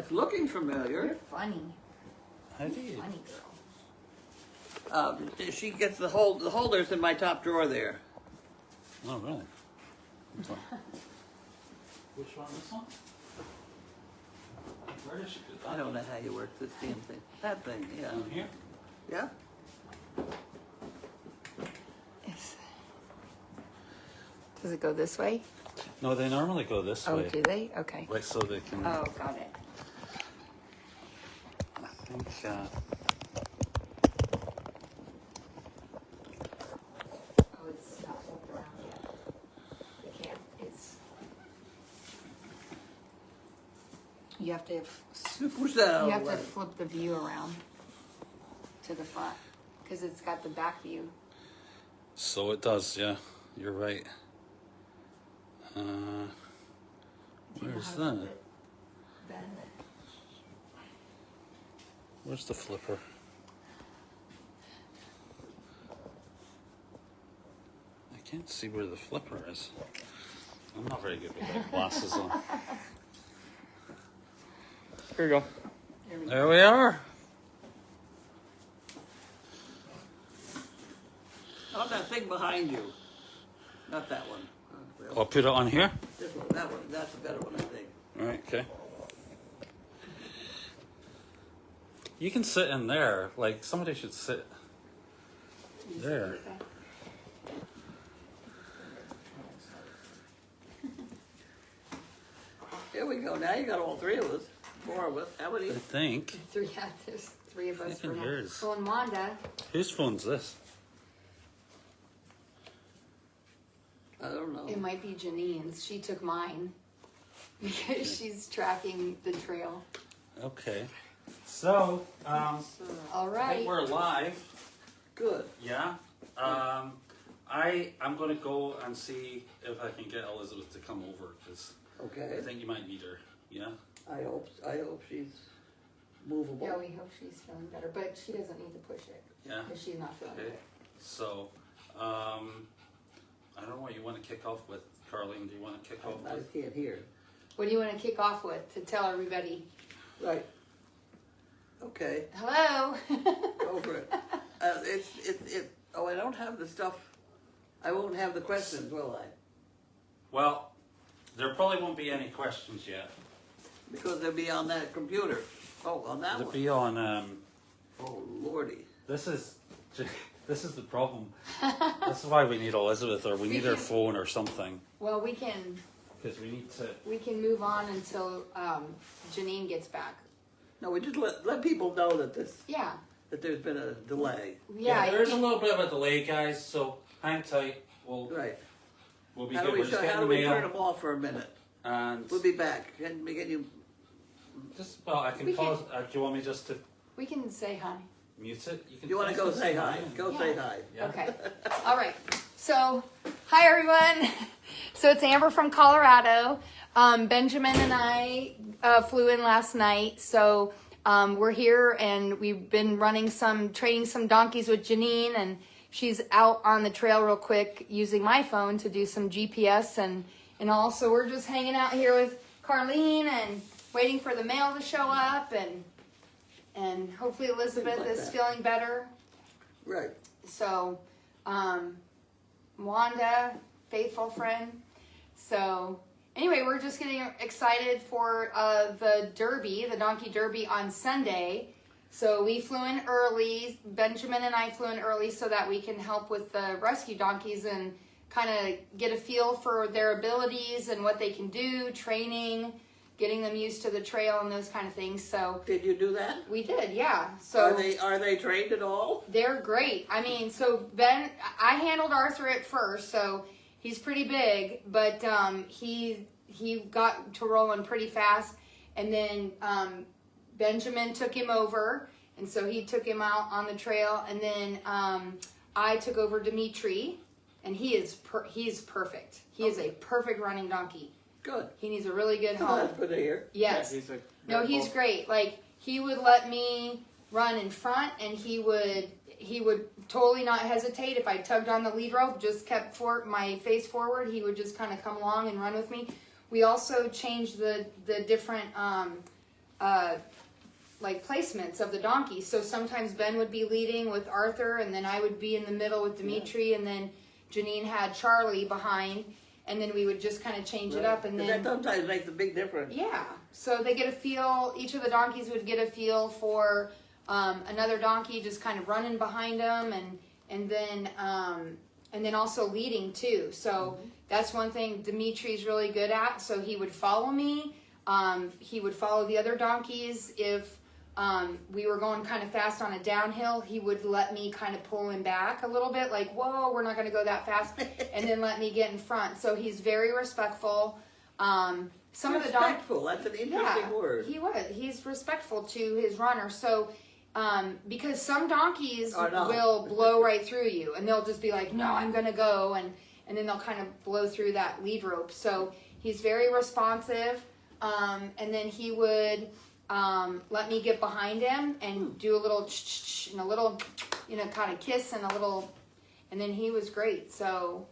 It's looking familiar. You're funny. How do You're you? funny girl. She gets the holders in my top drawer there. Oh, really? Which one? This one? Where did she put that? I don't know how you work this damn thing. That thing, yeah. Down here? Yeah? Yes. Does it go this way? No, they normally go this Oh, way. do they? Okay. Like so they can. Oh, got it. I think. Oh, it's not flipped around yet. It can't. It's. You have to. Push that out You of have the to way. flip the view around to the front because it's got the back view. So it does, yeah. You're right. Do you know Where's how to that? flip it, Ben? Where's the flipper? I can't see where the flipper is. I'm not very good with my glasses on. Here you go. There we go. There we are. On that thing behind you. Not that one. Well, I'll put it on here. this one, that one. That's a better one, I think. All right, okay. You can sit in there. Like, somebody should sit there. Here we go. Now you got all three of us. Four of us. How many? I think. Three, yeah, there's three of us Look for at now. yours. Well, and Wanda, Whose phone's this? I don't know. it might be Janine's. She took mine because she's tracking the trail. Okay. So, All I right. think we're live. Good. Yeah. I'm going to go and see if I can get Elizabeth to come over because Okay. I think you might need her. Yeah. I hope she's movable. Yeah, we hope she's feeling better, but she doesn't need to push it Yeah. because she's not feeling Okay. it. So, I don't know what you want to kick off with, Carlene. Do you want to kick off I with? can't hear. What do you want to kick off with to tell everybody? Right. Okay. Hello. Go for it. Oh, I don't have the stuff. I won't have the questions, will I? Well, there probably won't be any questions yet. Because they'll be on that computer. Oh, on that It'll one. be on. Oh, lordy. This is the problem. This is why we need Elizabeth, or we need her phone or something, Well, we can because we need to. move on until Janine gets back. No, we just let people know that Yeah. that there's been a delay. Yeah. there is a little bit of a delay, guys. So hang tight. We'll Right. be How good. do We're we just how getting do the we turn mail, them off for a minute? and We'll be back. Can you? just I can We pause. Do you want me just to We can say hi. mute it? Do you want to go just say hi? Go Yeah. say hi. Yeah. Okay. All right. So, hi everyone. So it's Amber from Colorado. Benjamin and I flew in last night. So we're here and we've been training some donkeys with Janine, and she's out on the trail real quick using my phone to do some GPS and also we're just hanging out here with Carlene and waiting for the mail to show up and hopefully Elizabeth like is that. feeling better. Right. So, Wanda, faithful friend. So, anyway, we're just getting excited for the Derby, the Donkey Derby on Sunday. So we flew in early. Benjamin and I flew in early so that we can help with the rescue donkeys and kind of get a feel for their abilities and what they can do, training, getting them used to the trail and those kind of things. So Did you do that? we did, yeah. So Are they trained at all? they're great. I mean, so Ben, I handled Arthur at first, so he's pretty big, but he got to rolling pretty fast, and then Benjamin took him over, and so he took him out on the trail, and then I took over Dimitri, and he's perfect. He is a perfect running donkey. Good. He needs a really good Oh, home. that's good to hear. Yes. Yeah, No, he's great. Like, he would let me run in front, and he would totally not hesitate. If I tugged on the lead rope, just kept my face forward, he would just kind of come along and run with me. We also changed the different like placements of the donkeys. So sometimes Ben would be leading with Arthur, and then I would be in the middle with Dimitri, and then Janine had Charlie behind, and then we would just kind of change it up. And then that sometimes makes a big difference. yeah, so they get a feel. Each of the donkeys would get a feel for another donkey, just kind of running behind them, and then also leading too. So that's one thing Dimitri's really good at. So he would follow me. He would follow the other donkeys. If we were going kind of fast on a downhill, he would let me kind of pull him back a little bit, like, whoa, we're not going to go that fast, and then let me get in front. So he's very respectful. Some of the donkeys, Respectful, that's an interesting word. he's respectful to his runner. So because some donkeys Or not. will blow right through you, and they'll just be like, no, I'm going to go, and then they'll kind of blow through that lead rope. So he's very responsive, and then he would let me get behind him and do a little and a little, kind of kiss and a little, and then he was great. So,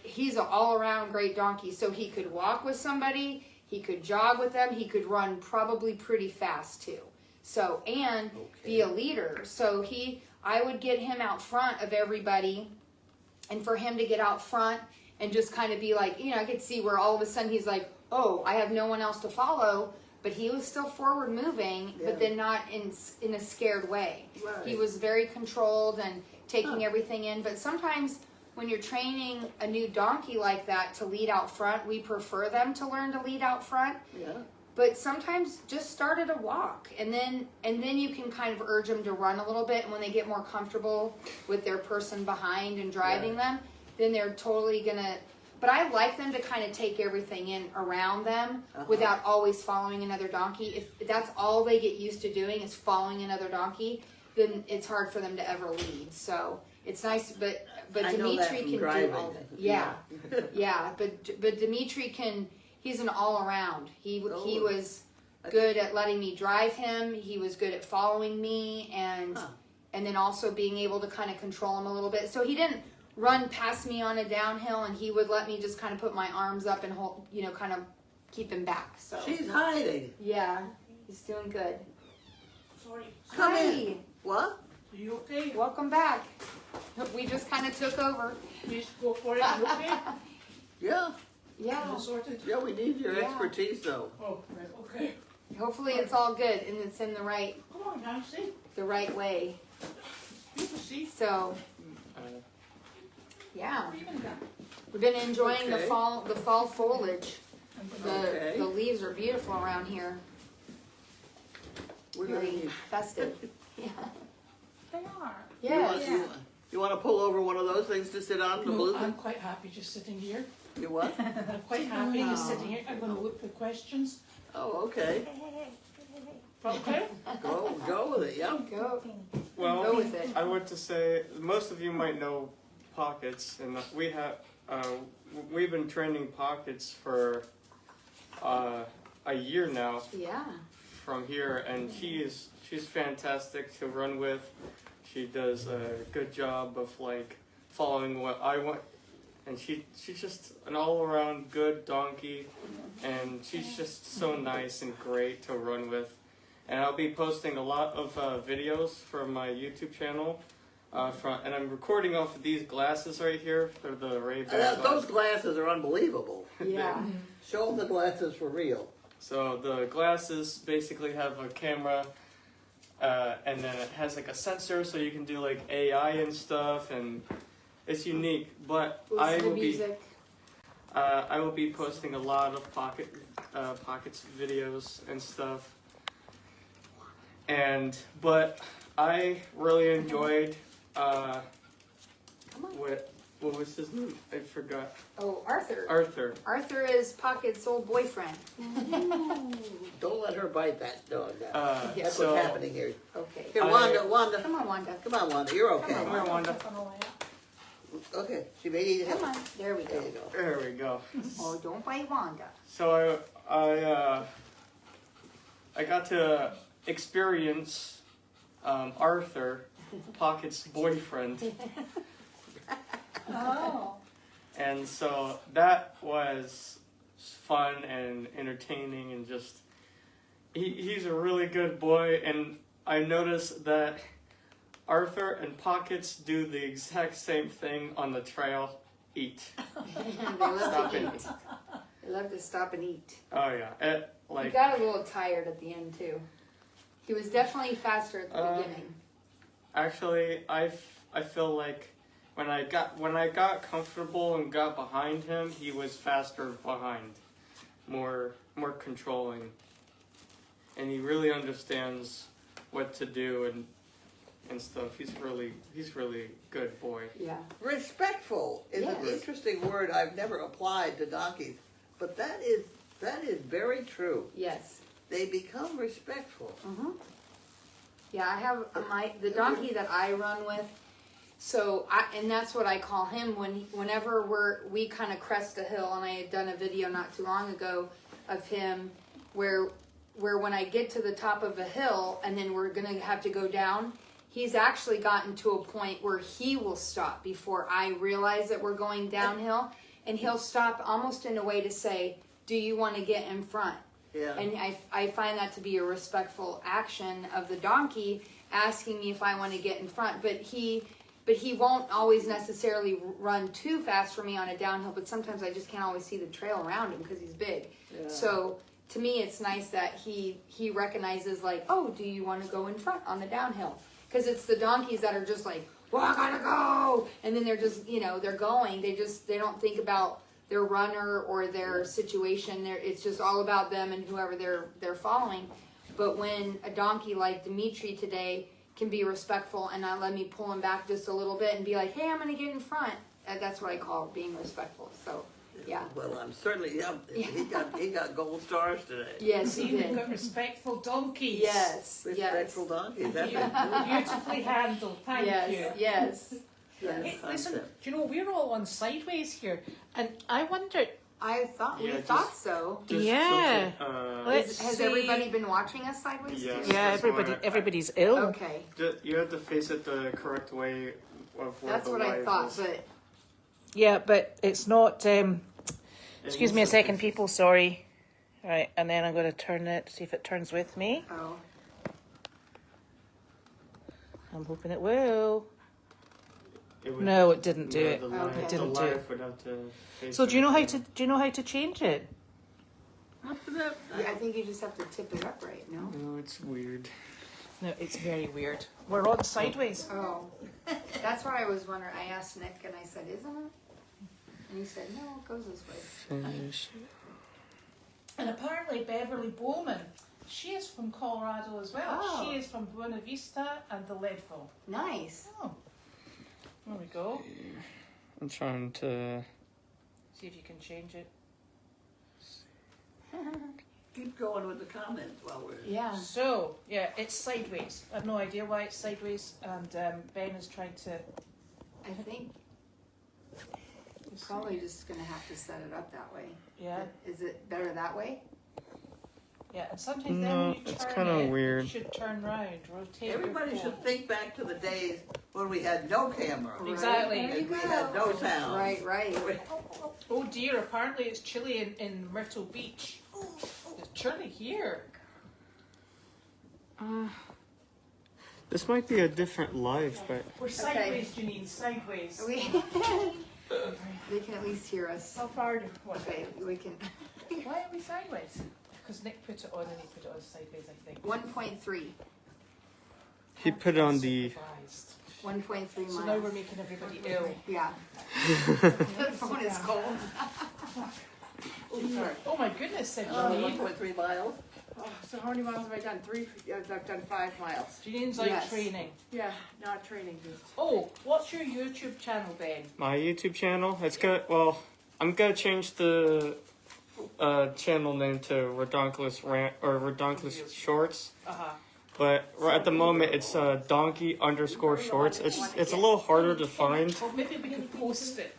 he's an all-around great donkey. So he could walk with somebody, he could jog with them, he could run probably pretty fast too. So, and be a leader. So I would get him out front of everybody, and for him to get out front and just kind of be like, I could see where all of a sudden he's like, oh, I have no one else to follow, but he was still forward moving, but then not in a scared way. Right. He was very controlled and taking everything in. But sometimes when you're training a new donkey like that to lead out front, we prefer them to learn to lead out front. Yeah. But sometimes just start at a walk, and then you can kind of urge them to run a little bit. And when they get more comfortable with their person behind and driving them, then they're totally gonna. But I like them to kind of take everything in around them without always following another donkey. If that's all they get used to doing is following another donkey, then it's hard for them to ever lead. So it's nice, but Dimitri can do all that. Yeah, yeah. But Dimitri can. He's an all-around. He was good at letting me drive him. He was good at following me, and then also being able to kind of control him a little bit. So he didn't run past me on a downhill, and he would let me just kind of put my arms up and hold, kind of keep him back. So She's hiding. yeah, he's doing good. Sorry. Come Hi. in. What? Are you okay? Welcome back. We just kind of took over. Please go for it. You okay? Yeah. Yeah. All sorted? Yeah, we need your Yeah. expertise though. Oh, right. Okay. Hopefully it's all good and it's in the right Come on, now, see? way. You can see. So yeah, What even got? we've been enjoying Okay. the fall foliage. Okay. The leaves are beautiful around here. We're gonna Very need. festive. Yeah. They are. Yes. You want to pull over one of those things to sit on the No, blue? I'm quite happy just sitting here. You what? I'm quite happy just sitting here. I'm going to look for questions. Oh, okay. Okay? Go with it. Yeah. Go. Well, Go with it. I want to say most of you might know Pockets, and we've been training Pockets for a year now Yeah. from here, and she's fantastic to run with. She does a good job of like following what I want, and she's just an all-around good donkey, and she's just so nice and great to run with. And I'll be posting a lot of videos for my YouTube channel. And I'm recording off of these glasses right here. They're the Ray-Ban Those glasses. glasses are unbelievable. Yeah. Show them the glasses for real. So the glasses basically have a camera, and then it has like a sensor, so you can do like AI and stuff, and it's unique. But Listen to music. I will be posting a lot of Pockets videos and stuff. But I really enjoyed what was his name? I forgot. Oh, Arthur. Arthur. Arthur is Pocket's old boyfriend. Don't let her bite that dog. That's so- what's happening here. Okay. Here, I- Wanda. Come on, Wanda. Come on, Wanda. You're okay. Come on, Where, Wanda? Okay. She may need help. Come on. There we There go. you go. There we go. Oh, don't bite Wanda. So I got to experience Arthur, Pocket's boyfriend, Oh. and so that was fun and entertaining, and just he's a really good boy, and I noticed that Arthur and Pockets do the exact same thing on the trail. Eat. They love Stop to and eat. They love to stop and eat. Oh yeah, He got a little tired at the end too. He was definitely faster at the beginning. actually, I feel like when I got comfortable and got behind him, he was faster behind, more controlling, and he really understands what to do and stuff. He's really good boy. Yeah. Respectful is an Yes. interesting word I've never applied to donkeys, but that is very true. Yes. They become respectful. Mm-hmm. Yeah, I have the donkey that I run with. So and that's what I call him whenever we kind of crest a hill. And I had done a video not too long ago of him where when I get to the top of a hill and then we're gonna have to go down, he's actually gotten to a point where he will stop before I realize that we're going downhill, and he'll stop almost in a way to say, "Do you want to get in front?" Yeah. And I find that to be a respectful action of the donkey asking me if I want to get in front. But he won't always necessarily run too fast for me on a downhill, but sometimes I just can't always see the trail around him because he's big. Yeah. So to me, it's nice that he recognizes, like, oh, do you want to go in front on the downhill? Because it's the donkeys that are just like, well, I gotta go. And then they're just, they're going. They don't think about their runner or their situation. It's just all about them and whoever they're following. But when a donkey like Dimitri today can be respectful and not let me pull him back just a little bit and be like, hey, I'm going to get in front, that's what I call being respectful. So, yeah. Well, I'm certainly, he got gold stars today. Yes, he See, we've did. got respectful donkeys. Yes, Respectful donkeys. That's Beautifully handled. Thank yes, you. yes. Hey, listen, do you know, we're all on sideways here, and I wondered, I thought we Yeah, thought just- so. Yeah. Just, Has see. everybody been watching us sideways Yes. too? yeah, That's why everybody's ill. Okay, you have to face it the correct way of where that's the what I light thought. is. But Yeah, but it's not. It Excuse me a needs to second, face- people. Sorry. All right, and then I'm going to turn it. See if it turns with me. oh, I'm hoping it will. It would- No, it didn't do no, it. The Okay. light, It didn't the do light it. would have to face So do you know how everything. to change it? yeah, I think you just have to tip it up right. No. No, it's weird. No, it's very weird. We're on sideways. Oh, that's what I was wondering. I asked Nick and I said, isn't it? And he said, no, it goes this way. Finish. And apparently Beverly Bowman, she is from Colorado as well. Oh. She is from Buena Vista and the Leadville. Nice. Oh, there we go. I'm trying to. See if you can change it. Keep going with the comments while we're. Yeah. So, yeah, it's sideways. I have no idea why it's sideways, and Ben is trying to. I think you're probably just going to have to set it up that way. Yeah, Is it better that way? yeah, and sometimes No, then when you it's turn kinda it, weird. you should turn round, rotate. Everybody your should phone. think back to the days when we had no camera. Exactly. Right, there you And we go. had no sound. Right. Oh dear, apparently it's chilly in Myrtle Beach. It's chilly here. This might be a different life, but We're sideways, Janine, sideways. We, they can at least hear us. How far do what? Okay, we can. Why are we sideways? Because Nick put it on and he put it on sideways, I think. 1.3. he put on the. Surprised. 1.3 miles. So now we're making everybody ill. Yeah. The phone is cold. Oh my goodness, said Oh, Janine. 1.3 miles. Oh, so how many miles have I done? I've done 5 miles. Janine's out Yes. training. Yeah, not training, just. Oh, what's your YouTube channel, Ben? My YouTube channel. It's good. Well, I'm gonna change the channel name to Redonkulous Rant or Redonkulous Shorts. Uh-huh. But at the moment, it's donkey_shorts. It's a little harder to find. Well, maybe we can post it.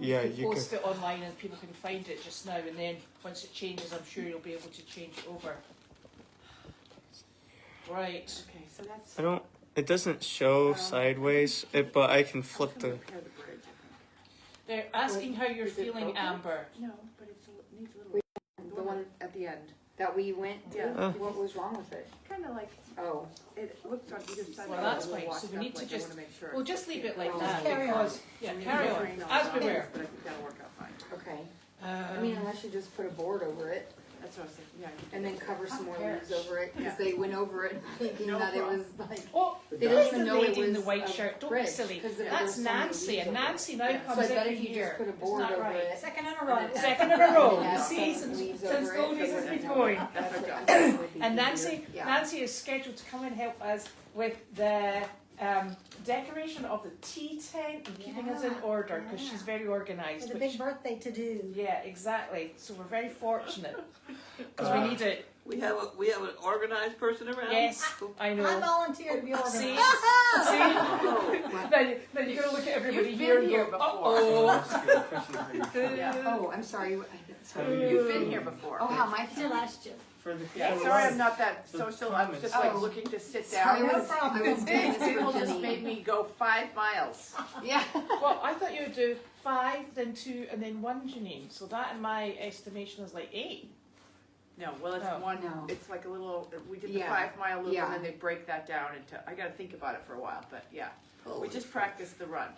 Yeah, We can you post can. it online and people can find it just now, and then once it changes, I'm sure you'll be able to change it over. Right. Okay, so that's. I don't. It doesn't show sideways, but I can flip the. Repair the bridge, I They're asking how you're Is it feeling, broken? Amber. think. No, but it needs a little. The one at the end. that we went to? Yeah. What was wrong with it? Kind of like, Oh, it looks on either side. Well, of that's it, a little fine. So we washed need up, to like, I just- wanna make sure We'll it's just leave it like Oh. that Carry because, I mean, carry it's on, rain all as the we time, were. But I think that'll work out fine. okay. I mean, unless you just put a board over it That's what I was thinking, yeah. you and then could- cover some more cares? leaves over it, because Yeah. they went over it thinking No that problem. it was like, Oh, they there's didn't the even know it lady in was the white a shirt. Don't bridge, be silly. 'cause there That's was so many Nancy, leaves and over it. Nancy now Yeah. So comes I bet every if you year. just put a Isn't board that over right? it. Second in a row. Second in a row. Yeah, You see, some since leaves since over it, Goldys so has it been would- going. That's what I I think would be And easier. Nancy, Yeah. Nancy is scheduled to come and help us with the decoration of the tea tent and keeping us in order because she's very organised. It's a big birthday to do. Yeah, exactly. So we're very fortunate because we need it. We have an organized person around? Yes, I I know. volunteer to be organized. See, see. Oh, Now you gotta look at everybody You've here been and here go, before. uh Yeah. Oh, I'm sorry. oh. You've been here before. Oh, how my Still last year. For the Yeah, for sorry the- I'm not that the social, I was just comments. like Oh. looking to sit Sorry, down. I No was, problem. I was doing this People for just Jenny. made me go 5 miles. Yeah. Well, I thought you would do 5, then 2, and then 1, Janine. So that, in my estimation, is like 8. No, well, it's Oh. one, No. it's like a little, we did the Yeah. 5 mile loop Yeah. and then they break that down into, I gotta think about it for a while, but yeah. We holy just practiced the run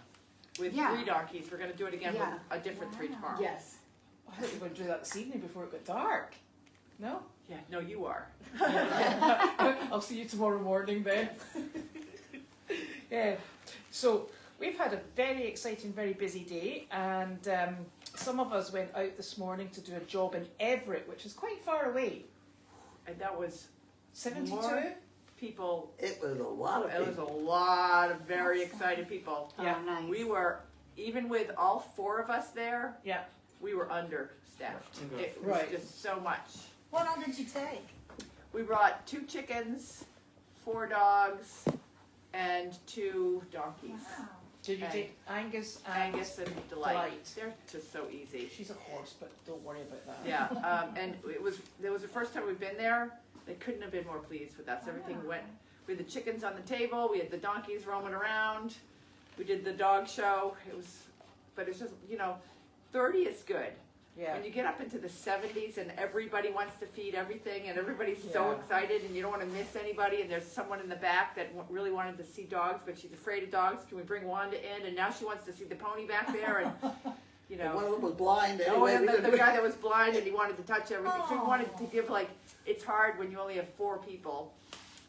with Yeah. 3 donkeys. We're gonna do it again Yeah. with a different 3 tomorrow. Yes. I thought you were going to do that this evening before it got dark. No? Yeah, no, you are. I'll see you tomorrow morning then. Yeah. So we've had a very exciting, very busy day, and some of us went out this morning to do a job in Everett, which is quite far away. And that was 72? More people, It was a lot of it was people. a lot of very excited people. Yeah. Oh, nice. We were, even with all 4 of us there, Yeah. we were understaffed. Okay. It was Right. just so much. What all did you take? We brought 2 chickens, 4 dogs, and 2 donkeys. Wow. Did you And take Angus and Angus and Delight. Delight. They're just so easy. She's a horse, but don't worry about that. Yeah, and it was the first time we've been there. They couldn't have been more pleased with us. Everything went. We had the chickens on the table. We had the donkeys roaming around. We did the dog show. But it's just 30 is good. Yeah. When you get up into the 70s and everybody wants to feed everything and everybody's so Yeah. excited and you don't want to miss anybody and there's someone in the back that really wanted to see dogs but she's afraid of dogs. Can we bring Wanda in? And now she wants to see the pony back there and One of them was blind Oh, anyway. and we the couldn't- guy that was blind and he wanted to touch everything. So we wanted to Aw. give it's hard when you only have 4 people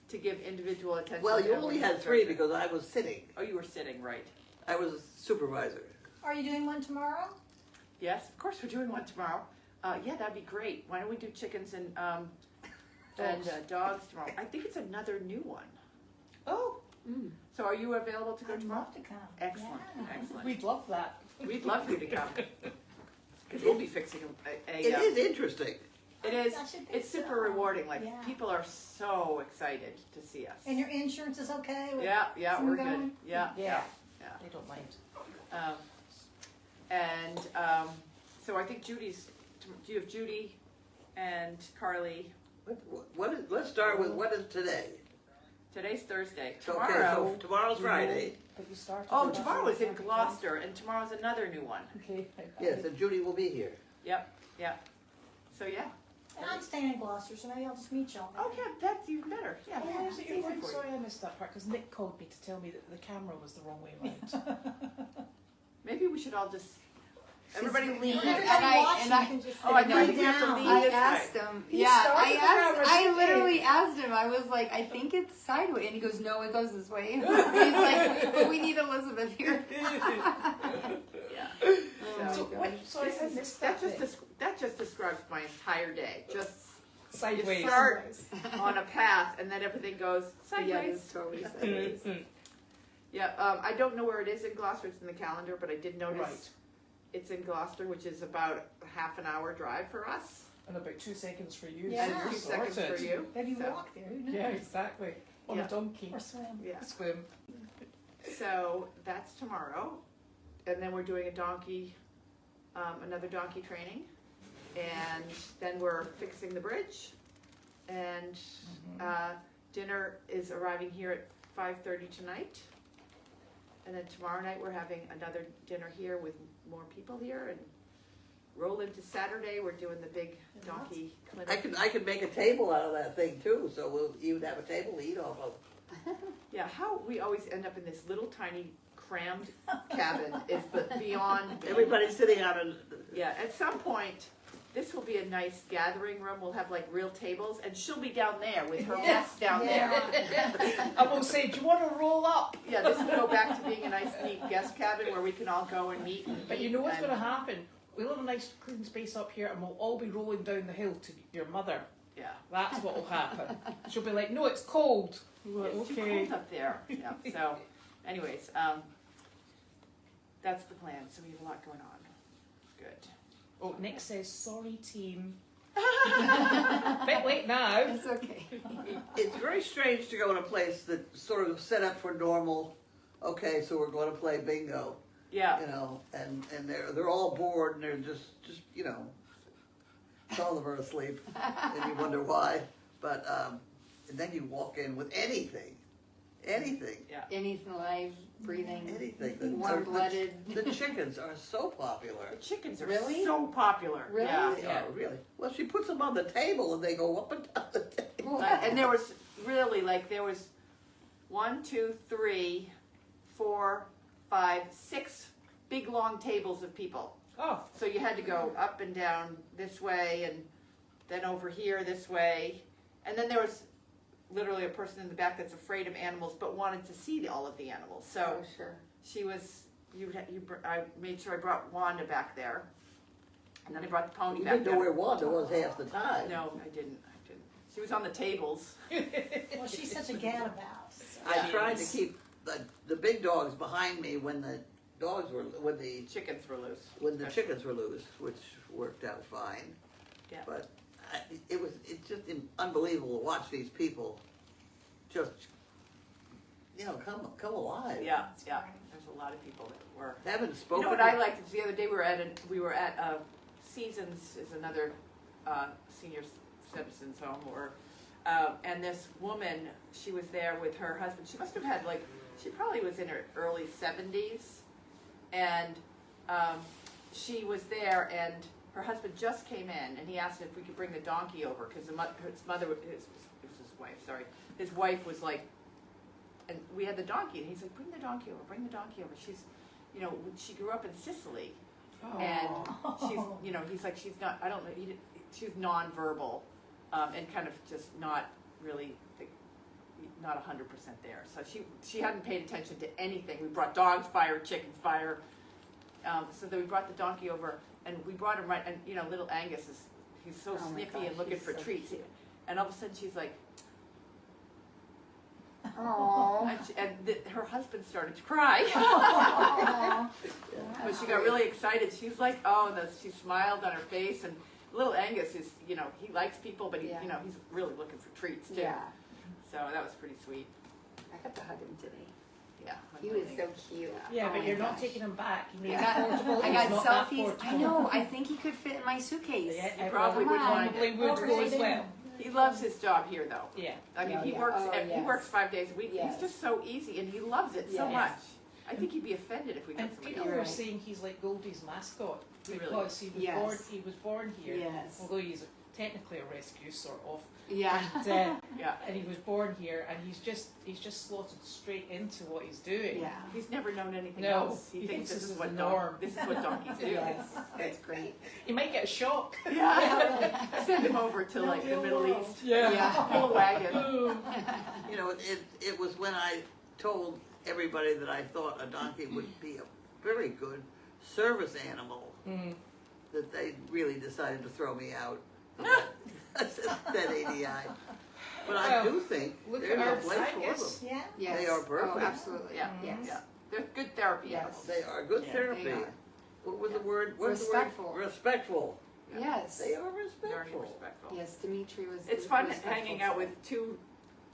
to give individual attention. Well, to you every only had 3 instructor. because I was sitting. Oh, you were sitting, right. I was a supervisor. Are you doing one tomorrow? Yes, of course we're doing one tomorrow. Yeah, that'd be great. Why don't we do chickens and dogs tomorrow? I think it's another new one. Oh, So are you available to go I'd tomorrow? love to come. Excellent, Yeah. excellent. we'd love that. We'd love you to come. Because we'll be fixing It is interesting. It is. I should think It's super so. rewarding. Like Yeah. people are so excited to see us. And your insurance is okay? With Yeah, someone we're good. going? Yeah, Yeah. yeah. They don't mind. So I think Judy's. Do you have Judy and Carly? Let's start with what is today. Today's Thursday. Okay, Tomorrow. so tomorrow's Friday. But you started. Oh, with us tomorrow on is in Friday. Gloucester, and tomorrow's another new one. Okay. Yes, and Judy will be here. Yep, yep. So yeah. And I'm staying in Gloucester, so maybe I'll just meet y'all. Oh yeah, that's even better. Yeah. Oh, where's it it's you're easy going? for you. Sorry, I missed that part because Nick called me to tell me that the camera was the wrong way around. Maybe we should all just. Everybody lean. Everybody And I- watching and I- can just Oh, I know, lay you have to down. lean. I this asked way. him. He Yeah, started I the asked. camera, I didn't he? literally asked him. I was like, I think it's sideways, and he goes, No, it goes this way. He's like, But we need Elizabeth here. Yeah. Oh, So, my What? gosh. Sorry, I missed that. that just describes my entire day. Just you Sideways. start on a path and then everything goes Yeah, it sideways. was totally sideways. Yeah, I don't know where it is in Gloucester. It's in the calendar, but I did notice Right. it's in Gloucester, which is about a half an hour drive for us And about 2 seconds for you. Yeah. and so a we're few seconds sorted. for you. Maybe So, walk there, who knows? Yeah, exactly. On Yeah. a donkey. Or swim. Yeah. Swim. So that's tomorrow, and then we're doing another donkey training, and then we're fixing the bridge, and dinner is arriving here at 5:30 tonight, and then tomorrow night we're having another dinner here with more people here and roll into Saturday. We're doing the big donkey clinic. I could make a table out of that thing too, so we'll even have a table to eat off of. Yeah, how we always end up in this little tiny crammed cabin is but beyond. Everybody's sitting on a. Yeah, at some point, this will be a nice gathering room. We'll have like real tables, and she'll be down there with her guests down there. I will say, do you want to roll up? Yeah, this will go back to being a nice, neat guest cabin where we can all go and meet. And But eat you know what's and- going to happen? We'll have a nice clean space up here, and we'll all be rolling down the hill to your mother. Yeah. That's what will happen. She'll be like, "No, it's cold." We're like, It's too okay. cold up there. Yeah. So, anyways, that's the plan. So we have a lot going on. Good. Oh, Nick says, "Sorry, team." Bit late now. It's okay. It's very strange to go in a place that's sort of set up for normal. Okay, so we're going to play bingo, Yeah. you know, and they're all bored and they're just you know, some of them are asleep, and you wonder why. But and then you walk in with anything. Yeah. Anything alive, breathing, Anything. warm-blooded. The chickens are so popular. The chickens are Really? so popular. Really? Yeah. They are, really. Well, she puts them on the table and they go up and down the table. And there was really there was 1, 2, 3, 4, 5, 6 big long tables of people. Oh, So you had to go up and down this way and then over here this way. And then there was literally a person in the back that's afraid of animals but wanted to see all of the animals. So Oh, sure. she was, I made sure I brought Wanda back there. And then I brought the pony You back didn't know there. where Wanda was half the time. No, I didn't. She was on the tables. Well, she's such a gadabout. So. I tried to keep the big dogs behind me when the Chickens were loose. chickens were loose, which worked out fine. Yeah. But it's just unbelievable to watch these people just come alive. Yeah, yeah. There's a lot of people that were. Haven't You spoken. know what I liked is the other day we were at Seasons is another senior citizens home and this woman, she was there with her husband. She must have had she probably was in her early 70s, and she was there, and her husband just came in, and he asked if we could bring the donkey over because his wife was like, and we had the donkey, and he's like, bring the donkey over. She's, she grew up in Sicily, and she's, he's like, she's not, I don't know, she's nonverbal, and kind of just not really, not 100% there. So she hadn't paid attention to anything. We brought dogs by her, chickens by her. So then we brought the donkey over, and we brought him right, and little Angus he's so Oh my sniffy gosh, and looking he's for so treats. cute. And all of a sudden she's like, Aww. her husband started to cry. But she got really excited. She's like, oh, and she smiled on her face. And little Angus is, he likes people, but he's really looking for treats too. Yeah. So that was pretty sweet. I got to hug him today. Yeah. He was so cute. yeah, Oh but my you're not gosh. taking him back. You I need got, portable. I He's got not that selfies. I portable. know. I think he could fit in my suitcase. Yeah, He probably would mind probably it. would go as well. He loves his job here, though. Yeah. I mean, Oh, he yeah. works. Oh, He yes. works 5 days a week. Yes. He's just so easy, and he loves it so Yes. much. I think he'd be offended if we got And somebody people else. were Right. saying he's like Goldys' mascot He really because he was Yes. born. He was born here. Yes. Although he's technically a rescue, sort of. Yeah. And, Yeah. and he was born here, and he's just slotted straight into what he's doing. Yeah. He's never known anything No, else. He he thinks thinks this is this what is the norm. This is what donkeys do. Yes. That's great. He might get a shock. Yeah. Send him over to the Middle East. Yeah. Pull a wagon. It was when I told everybody that I thought a donkey would be a very good service animal that they really decided to throw me out. That ADI. But I do think Look there's at our a place for Angus. them. Yeah? Yes. They are perfect. Oh, absolutely. Yeah. Yes. Yeah. They're good therapy Yes. animals. They are good Yeah, therapy. they are. What was the word? What's Respectful. The word? Respectful. Yes. They are Very respectful. respectful. Yes, Dimitri was. It's fun respectful. hanging out with two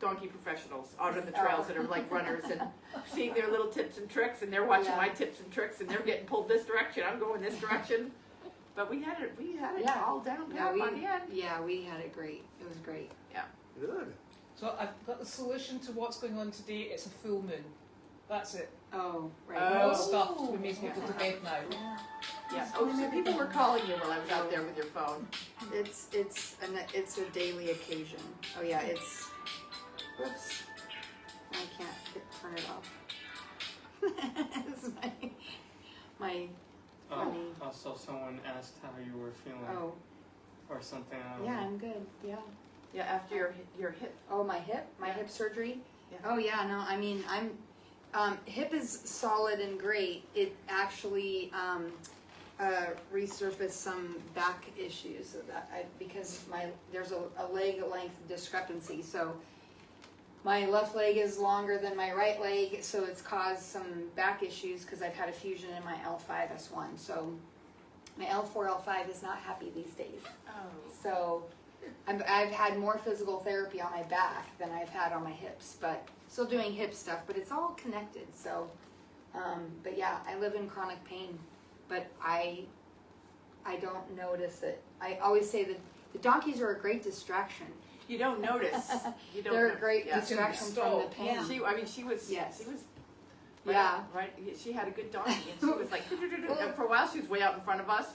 donkey professionals out on the trails that are like runners and seeing their little tips and tricks, and they're watching Yeah. my tips and tricks, and they're getting pulled this direction. I'm going this direction. But we had it Yeah. all down Yeah, by the end. we had it great. It was great. Good. So I've got the solution to what's going on today. It's a full moon. That's it. Oh, right. We're all Oh. stuffed. We may as well go to bed now. Yeah. Yeah. Oh, so people were calling you while I was out there with your phone. It's a daily occasion. Oh yeah, it's. Whoops. I can't turn it off. This is my funny. Also, someone asked how you were feeling Oh or something. I don't yeah, know. I'm good. Yeah. Yeah, after your hip. Oh, my hip Yeah. surgery. Yeah. Oh yeah, no, I mean hip is solid and great. It actually resurfaced some back issues so that because there's a leg length discrepancy. So my left leg is longer than my right leg, so it's caused some back issues because I've had a fusion in my L5S1. So my L4, L5 is not happy these days. Oh. So I've had more physical therapy on my back than I've had on my hips, but still doing hip stuff, but it's all connected. So, but yeah, I live in chronic pain, but I don't notice it. I always say that the donkeys are a great distraction. You don't notice. You don't. They're a great yeah. distraction from the pain. Yeah. She was. Yes. She was. Yeah. Right. She had a good donkey, and she was like. And for a while, she was way out in front of us,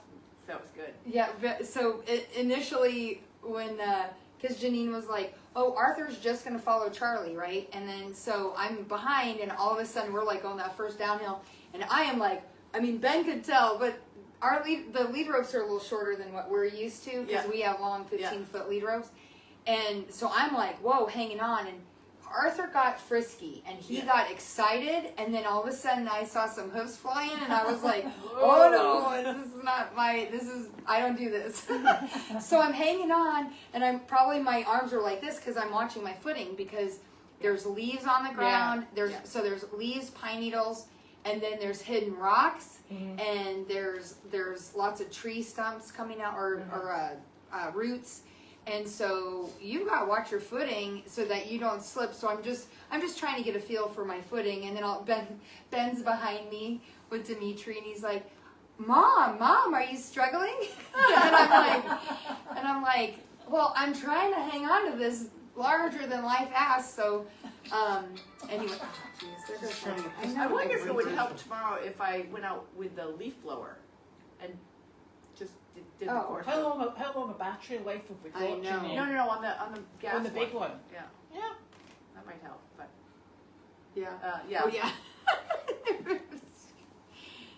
so it was good. Yeah, but so initially when, because Janine was like, oh, Arthur's just going to follow Charlie, right? And then so I'm behind, and all of a sudden we're like on that first downhill, and I am like, I mean, Ben could tell, but the lead ropes are a little shorter than what we're used to because Yeah. we have long 15-foot lead ropes. And so I'm like, whoa, hanging on. And Arthur got frisky and he got excited. And then all of a sudden I saw some hoofs flying and I was like, oh no, this is not I don't do this. So I'm hanging on and my arms are like this because I'm watching my footing because there's leaves on the ground. So there's leaves, pine needles, and then there's hidden rocks and there's lots of tree stumps coming out or roots. And so you gotta watch your footing so that you don't slip. So I'm just trying to get a feel for my footing, and then Ben's behind me with Dimitri, and he's like, "Mom, are you struggling?" and I'm like, well, I'm trying to hang on to this larger than life ass. So anyway, geez, I wonder if it would help tomorrow if I went out with the leaf blower, and just did the course. How long a battery life have we got? I know. Janine? No, on the gas On the big one. Yeah, Yeah. that might help. But yeah. yeah, Oh yeah.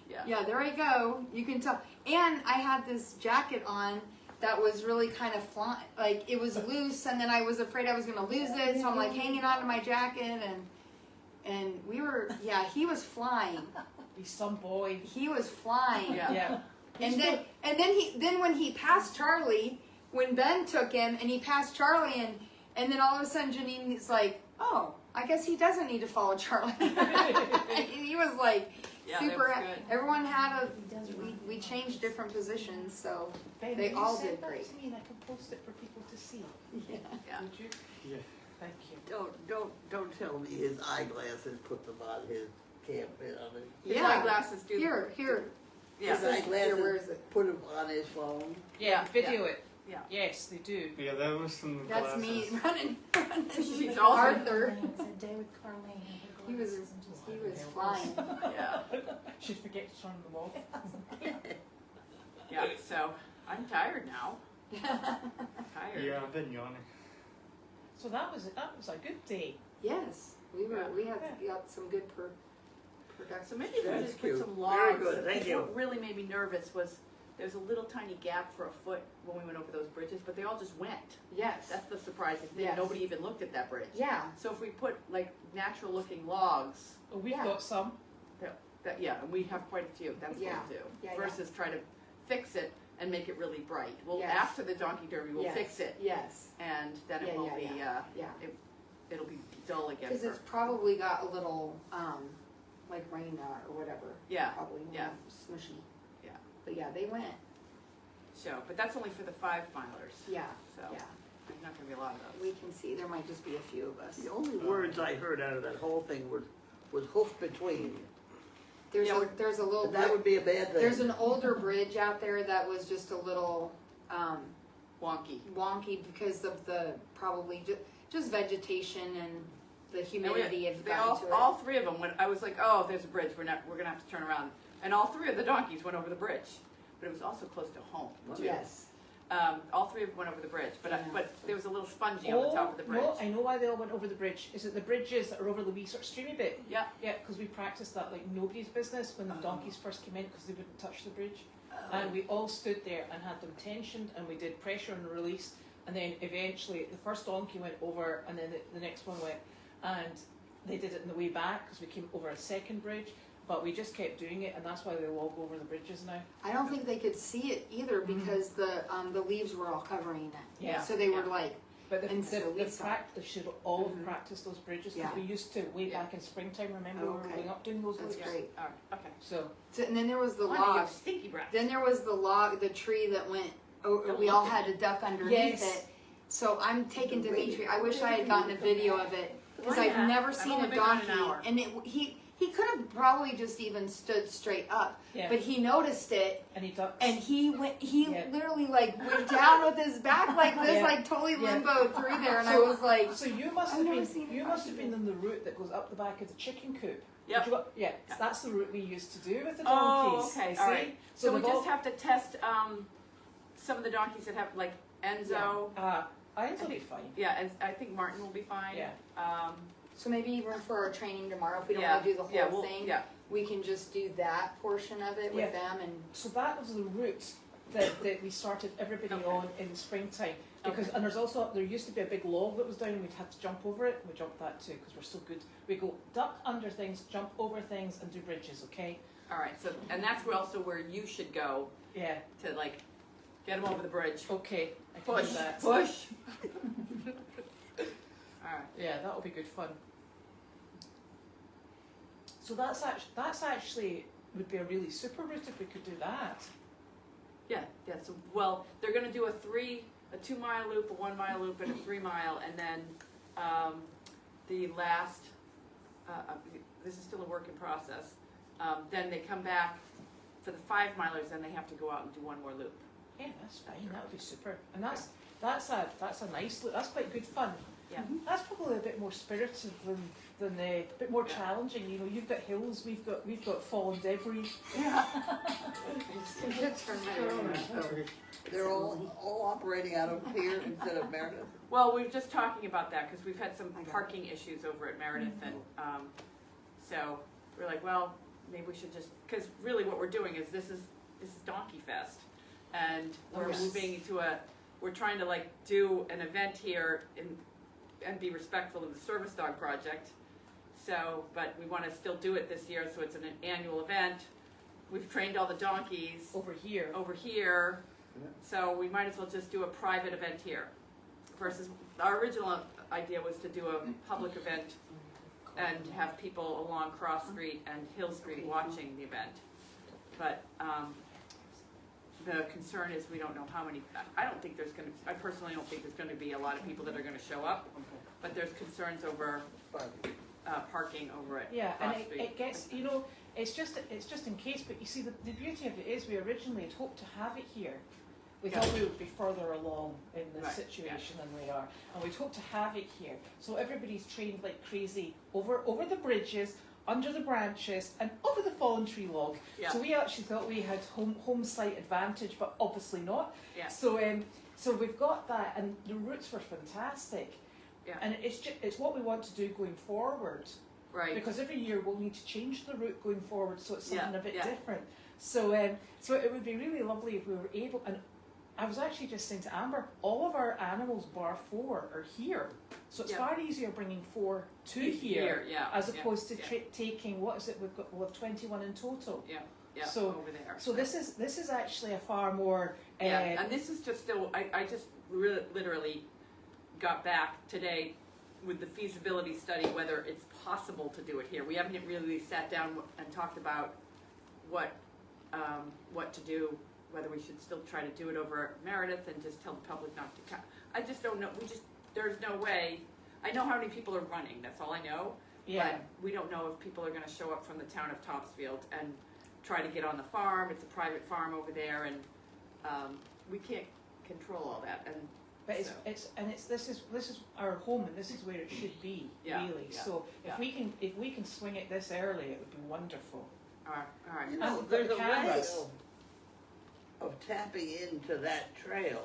yeah. Yeah, there I go. You can tell. And I had this jacket on that was really kind of like it was loose, and then I was afraid I was going to lose it, so I'm like hanging on to my jacket, and we were, he was flying. He's some boy. He was flying. Yeah. Yeah. And then when he passed Charlie, when Ben took him and he passed Charlie, and then all of a sudden Janine is like, oh, I guess he doesn't need to follow Charlie. And he was like super. That was good. Everyone had we changed different positions, so Ben, they will all you send did that great. to me and I can post it for people to see. Yeah. Yeah. Would you? Yeah. Thank you. Don't tell me his eyeglasses put them on his camp on it. His Yeah. eyeglasses do. Here. Yeah. His Where eyeglasses is it? put them on his phone. Yeah, video it. Yeah. Yes, they do. Yeah, that was some That's glasses. me running. She's also- Arthur. Said David Carlane and her He was glasses and just he was flying. Yeah. She'd forget to turn them off. Yeah. So I'm tired now. Tired. Yeah, I've been yawning. So that was a good day. Yes, we got some good production. So maybe if we That's just put cute. some Very logs. good, thank you. What really made me nervous was there's a little tiny gap for a foot when we went over those bridges, but they all just went. Yes. That's the surprising thing. Yes. Nobody even looked at that bridge. Yeah. So if we put like natural looking logs, Oh, we've Yeah. got some. and we have quite a few. That's Yeah. what we'll do. Yeah, Versus try to fix it and make it really bright. Well, Yes. after the donkey derby, we'll Yes. fix it, Yes. and then it Yeah, won't yeah, be. Yeah. It'll be dull again. Because it's probably got a little, like rain or whatever. Yeah, Probably. yeah. Smushy. Yeah. But yeah, they went. So, but that's only for the 5 milers. Yeah. So Yeah. there's not going to be a lot of those. We can see there might just be a few of us. The only words I heard out of that whole thing was hoof between. There's Yeah, there's a little And that would be a bad thing. there's an older bridge out there that was just a little Wonky. wonky because of the probably just vegetation and the And humidity of they all, gotten to it. all 3 of them. When I was like, oh, there's a bridge. We're gonna have to turn around. And all three of the donkeys went over the bridge, but it was also close to home, too. Yes. All three of them went over the bridge, but there was a little spongy on the top of the bridge. No, I know why they all went over the bridge. Is it the bridges that are over the wee sort of streamy bit? Yeah. Yeah, because we practiced that like nobody's business when the donkeys first came in because they wouldn't touch the bridge. And we all stood there and had them tensioned and we did pressure and release. And then eventually the first donkey went over and then the next one went. And they did it in the way back because we came over a second bridge. But we just kept doing it and that's why they all go over the bridges now. I don't think they could see it either because the leaves were all covering it. Yeah. So they were like, But And so we saw- they should all have practiced those bridges because Yeah. we used to way Yeah. back in springtime. Remember we were Okay. going up doing those That's loops? great. All right, okay. So and then there was the Wanda, you log. have stinky breath. Then there was the tree that went. We all had to duck underneath Yes. it. So I'm taking Dimitri. I wish I had gotten a video of it because Why I've not? never I've seen only a been gone donkey. an hour. And he could have probably just even stood straight up, yeah, but he noticed it and he ducks. and he Yeah. literally like went down with his back like this, Yeah. like totally Yeah. limboed through there, and I So- was like, So you must I've have never been seen it you must have been possible. in the route that goes up the back of the chicken coop. Yep. Did you go- yeah, so that's the route we used to do with the Oh, donkeys. okay, see? all right. So we they've all- just have to test some of the donkeys that have, like Enzo. I think it'll be fine. Yeah, and I think Martin will be fine. Yeah. so maybe even for our training tomorrow, if we don't Yeah, want to do the whole yeah, we'll- thing, yeah. we can just do that portion of it with them and. So that was the route that we started everybody Okay. on in springtime. Because Okay. and there used to be a big log that was down and we'd have to jump over it. We jumped that too because we're so good. We go duck under things, jump over things, and do bridges. Okay? All right, so, and that's also where you should go Yeah. to like, get them over the bridge. Okay. I can Push, do that. push. All right. Yeah, that'll be good fun. So that's actually would be a really super route if we could do that. Yeah, so, well, they're gonna do a 2-mile loop, a 1-mile loop, and a 3-mile, and then, the last, this is still a work in process. Then they come back for the 5-milers, then they have to go out and do one more loop. Yeah, that's fine. That would be super. And that's a nice look. That's quite good fun. Yeah. That's probably a bit more spirited than a bit more challenging. You know, you've got hills, we've got fallen debris. They're all operating out of here instead of Meredith. Well, we were just talking about that, because we've had some parking issues over at Meredith, and, so, we're like, well, maybe we should just, because really what we're doing is, this is Donkey Fest, and we're Yes. moving to we're trying to like do an event here and be respectful of the Service Dog Project, so, but we want to still do it this year, so it's an annual event. We've trained all the donkeys Over here. over here, so we might as well just do a private event here. Versus, our original idea was to do a public event and have people along Cross Street and Hill Street watching the event. But, the concern is we don't know how many, I personally don't think there's gonna be a lot of people that are gonna show up, but there's concerns over, parking over at Yeah, and Cross Street. it gets, you know, it's just in case, but you see, the beauty of it is we originally had hoped to have it here. We thought we would be further along in the Right, situation than we are, and we'd hoped to have it here. So everybody's trained like crazy over the bridges, under the branches, and over the fallen tree log. Yeah. So we actually thought we had home site advantage, but obviously not. Yeah. So we've got that, and the routes were fantastic. Yeah. And it's what we want to do going forward. Right, Because every year we'll need to change the route going forward, so it's something Yeah, a bit yeah. different. So it would be really lovely if we were able. And I was actually just saying to Amber, all of our animals bar 4 are here, so it's Yeah. far easier bringing 4 to here, yeah, as yeah, opposed to yeah. taking what is it? We'll have 21 in total. yeah, so- over there. So this is actually a far more. Yeah, and this is just still, I just literally got back today with the feasibility study, whether it's possible to do it here. We haven't really sat down and talked about what to do, whether we should still try to do it over at Meredith and just tell the public not to come. I just don't know, there's no way, I know how many people are running, that's all I know. Yeah. But we don't know if people are gonna show up from the town of Topsfield and try to get on the farm. It's a private farm over there, and we can't control all that. And But so, this is our home, and this is where it should be, Yeah, really. yeah, So yeah. if we can swing it this early, it would be wonderful. All right. You know, And there's the a way cameras. of tapping into that trail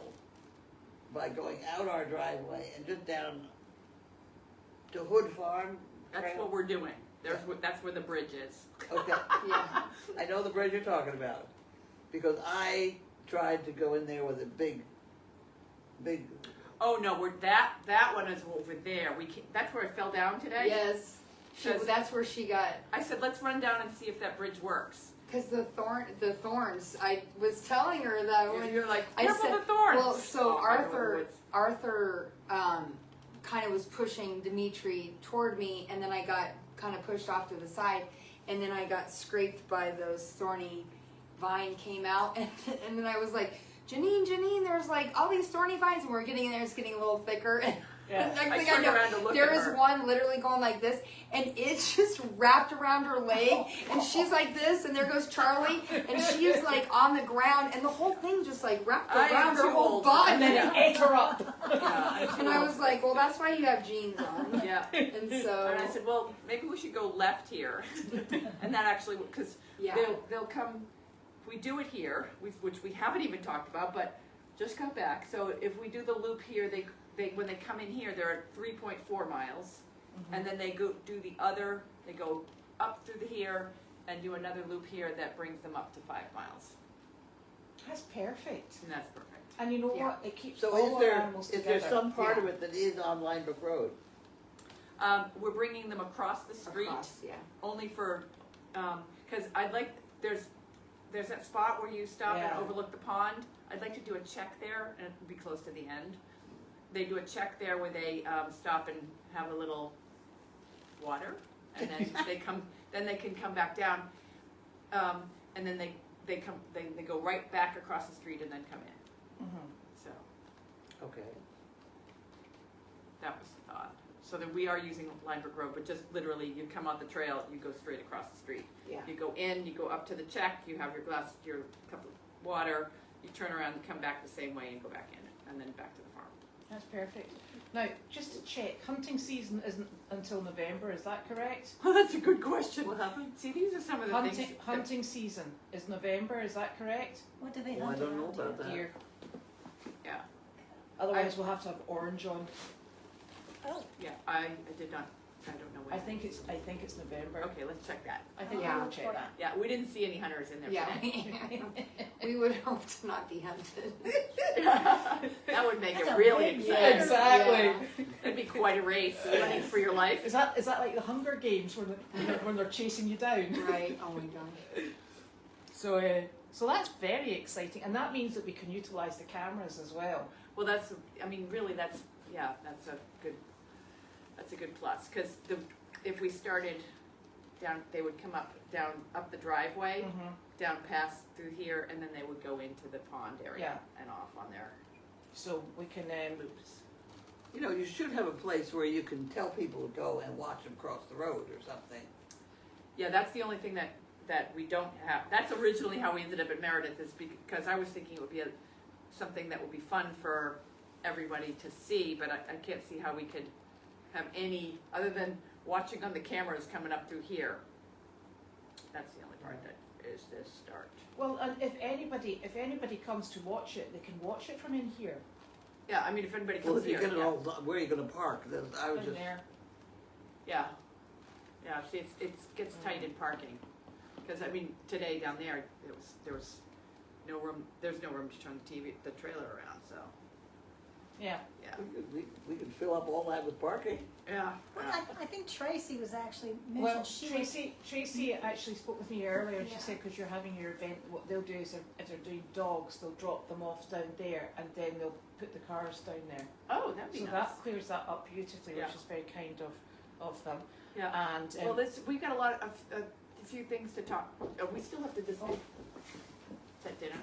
by going out our driveway and just down to Hood Farm That's Trail. what we're doing. That's where the bridge is. Okay, Yeah. I know the bridge you're talking about, because I tried to go in there with a big, Oh no, that one is over there. That's where I fell down today. Yes. That's where she got. I said, let's run down and see if that bridge works. Because the thorns. I was telling her that when You're like, I careful said, the thorns. well, so Oh, I know where it Arthur kind of was pushing Dimitri toward me, and then I got kind of pushed off to the side, and then I got scraped by those thorny vine came out, and then I was like, Janine, there's like all these thorny vines, and we're getting in there, it's getting a little thicker, and Yeah. next I thing turned know, around to look there at was her. one literally going like this, and it just wrapped around her leg, and she's like this, and there goes Charlie, and she's like on the ground, and the whole thing just like wrapped I am around her too whole old. body. And then it ate her up. And I was like, well, that's why you have jeans on. Yeah. And so, And I said, well, maybe we should go left here. And that actually, because yeah. they'll come, if we do it here, which we haven't even talked about, but just come back. So if we do the loop here, they when they come in here, they're at 3.4 miles. And then they do they go up through here and do another loop here that brings them up to 5 miles. That's perfect. And that's perfect. And you know Yeah. what? It keeps so all our animals is together. there some part of Yeah. it that is on Linebrook Road? We're bringing them across the street. Across, yeah. Only for, because I'd like, there's that spot where you stop Yeah. and overlook the pond. I'd like to do a check there, and it'd be close to the end. They do a check there where they stop and have a little water, and then they can come back down, and then they go right back across the street and then come in. Mhm. So Okay. that was the thought. So that we are using Linebrook Road, but just literally, you come out the trail, you go straight across the street. Yeah. You go in, you go up to the check, you have your cup of water, you turn around and come back the same way and go back in, and then back to the farm. That's perfect. Now, just to check, hunting season isn't until November, is that correct? Oh, that's a good question. What happened? See, these are some of the things. Hunting season is November, is that correct? What do they Well, I hunt don't know around about here? that. Deer. Yeah, Otherwise, we'll have to have orange on. yeah, I did not, I don't know when. I think it's November. Okay, let's check that. I think Yeah. we'll check that. Yeah, we didn't see any hunters in there Yeah. today. We would hope to not be hunted. That would make That's it a really big exciting. Yeah, exactly. It'd be quite a race, running for your life. Is that like the Hunger Games when they're chasing you down? Right. Oh my gosh. So, So that's very exciting, and that means that we can utilize the cameras as well. well, that's, I mean, really, that's a good plus, because if we started down, they would come up the driveway, Mhm. down past through here, and then they would go into the pond area and off on their So we can loops. You know, you should have a place where you can tell people to go and watch them cross the road or something. Yeah, that's the only thing that we don't have. That's originally how we ended up at Meredith, is because I was thinking it would be something that would be fun for everybody to see, but I can't see how we could have any, other than watching on the cameras coming up through here. That's the only part that is this start. Well, and if anybody comes to watch it, they can watch it from in here. Yeah, I mean, if anybody Well, comes if you here, get it yeah. all done, where are you gonna park? I was In just, there. Yeah, yeah. See, it gets tight in parking, because I mean, today down there there was no room. There's no room to turn the trailer around. So Yeah. yeah, we could fill up all that with parking. yeah. Well, I think Tracy was actually Well, mentioned she was, Tracy actually spoke with me earlier, and she Yeah. said because you're having your event, what they'll do is if they're doing dogs, they'll drop them off down there, and then they'll put the cars down there. Oh, that'd be So nice. that clears that up beautifully, Yeah. which is very kind of them. Yeah. And Well, we've got a few things to talk. We still have to decide. Is that dinner?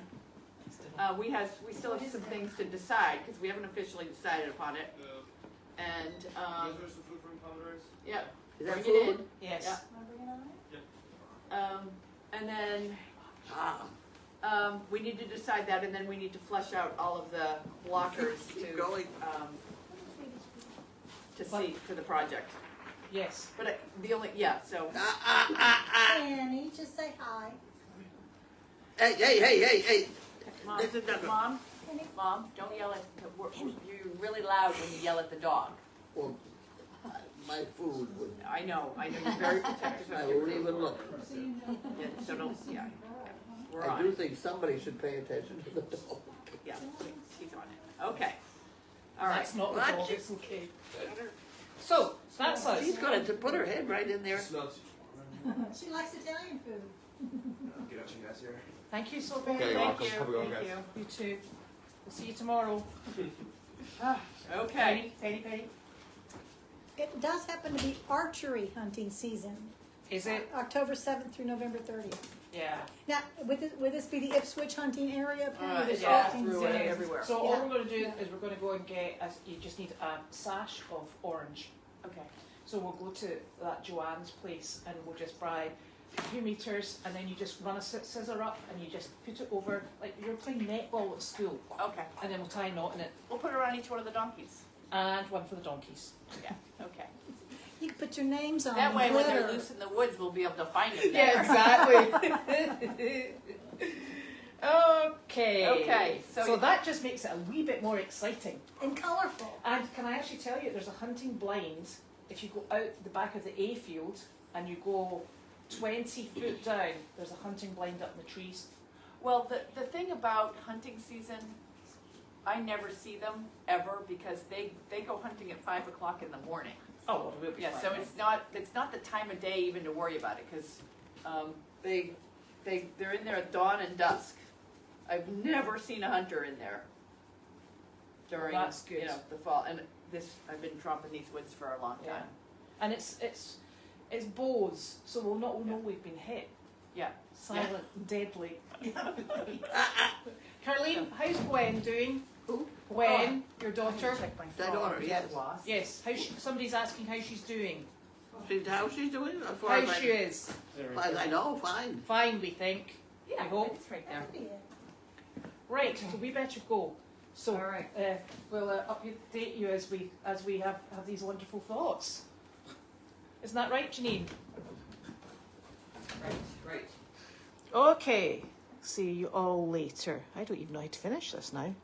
We still have some things to decide, because we haven't officially decided upon it. And Is there some food from Commodores? yeah, Is that bring food? it in. yes. Yeah. remember you on it? And then Ah, we need to decide that, and then we need to flesh out all of the blockers Keep going. to see for the project. Yes. But the only, yeah, so. Annie, just say hi. Hey. Mom, This is not- Mom, don't yell at, you're really loud when you yell at the dog. Well, my food would, I know, you're very protective I of your won't even look. Yeah, so don't, yeah. We're I on do it. think somebody should pay attention to the dog. Yeah, he's on it. Okay. All right. That's not the What? dog, it's okay. So, that's us. She's gonna put her head right in there. She likes Italian food. Get out you guys here. Thank you so very Okay, much. you're welcome. Have a good one, Thank guys. you. You too. We'll see you tomorrow. Okay. Penny. It does happen to be archery hunting season, Is it? October 7th through November 30th. Yeah. Now, would this be the Ipswich hunting area? Apparently It's there's all hunting through it, season. everywhere. So Yeah. all we're going to do is we're going to go and get, you just need a sash of orange. Okay. So we'll go to that Joanne's place and we'll just buy a few meters and then you just run a scissor up and you just put it over, like you're playing netball at school. Okay. And then we'll tie a knot in it We'll put it around each one of the donkeys. and one for the donkeys. Yeah. Okay. You can put your names on That them, way, when they're glitter. loose in the woods, we'll be able to find them there. exactly. Okay. Okay, so So you- that just makes it a wee bit more exciting. And colorful. And can I actually tell you, there's a hunting blind if you go out the back of the A field and you go 20 foot down, there's a hunting blind up in the trees. Well, the thing about hunting season, I never see them ever because they go hunting at 5 o'clock in the morning. Oh, well, we'll be Yeah, fine. so it's not the time of day even to worry about it because they're in there at dawn and dusk. I've never seen a hunter in there during Well, that's good. the fall. And I've been tromping these woods for a long Yeah. time. And it's bows, so we'll not know we've been hit. Yeah. Silent, and deadly. Carlene, how's Gwen doing? Who? Gwen, your daughter. I daughter, yes. Yes. Somebody's asking how she's doing. How she's doing? As far How as she is. as I know, fine. Fine, we think. Yeah, I hope. it's right there. That'd be it. Right, so we better go. So All right. we'll update you as we have these wonderful thoughts. Isn't that right, Janine? Right. Okay. See you all later. I don't even know how to finish this now.